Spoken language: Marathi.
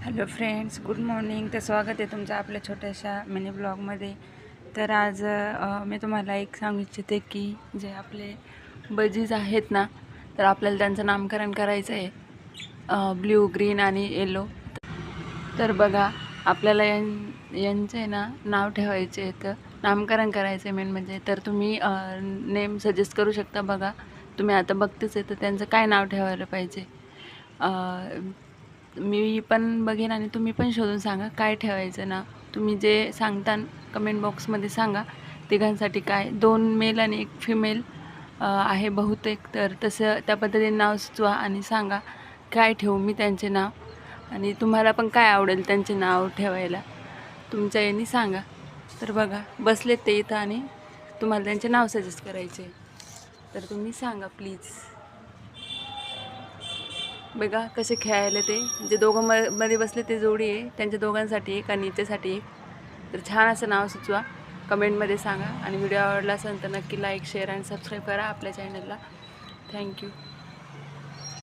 Hello friends, good morning. तर स्वागत आहे तुमचं आपल्या छोट्याशा मिनी ब्लॉगमध्ये. तर आज मी तुम्हाला एक सांगू इच्छिते की जे आपले बजीज आहेत ना, तर आपल्याला त्यांचं नामकरण करायचं आहे, ब्ल्यू, ग्रीन आणि येलो. तर बघा, आपल्याला यांचं आहे ना नाव ठेवायचे आहे, तर नामकरण करायचं आहे मेन म्हणजे. तर तुम्ही नेम सजेस्ट करू शकता. बघा, तुम्ही आता बघतेच आहे, तर त्यांचं काय नाव ठेवायला पाहिजे. मी पण बघेन आणि तुम्ही पण शोधून सांगा काय ठेवायचं नाव. तुम्ही जे सांगता कमेंट बॉक्समध्ये सांगा. तिघांसाठी काय, 2 मेल आणि 1 फिमेल आहे बहुतेक. तर तसं त्या पद्धतीने नाव सुचवा आणि सांगा काय ठेवू मी त्यांचे नाव. आणि तुम्हाला पण काय आवडेल त्यांचे नाव ठेवायला, तुमच्या याने सांगा. तर बघा, बसलेत ते इथं आणि तुम्हाला त्यांचे नाव सजेस्ट करायचे, तर तुम्ही सांगा प्लीज. बघा कसे खेळायला ते, जे दोघं मध्ये बसले ते जोडी आहे, त्यांच्या दोघांसाठी एक आणि हिच्यासाठी एक. तर छान असं नाव सुचवा, कमेंटमध्ये सांगा. आणि व्हिडिओ आवडला असेल तर नक्की लाईक, शेअर आणि सबस्क्राईब करा आपल्या चॅनलला. थँक्यू.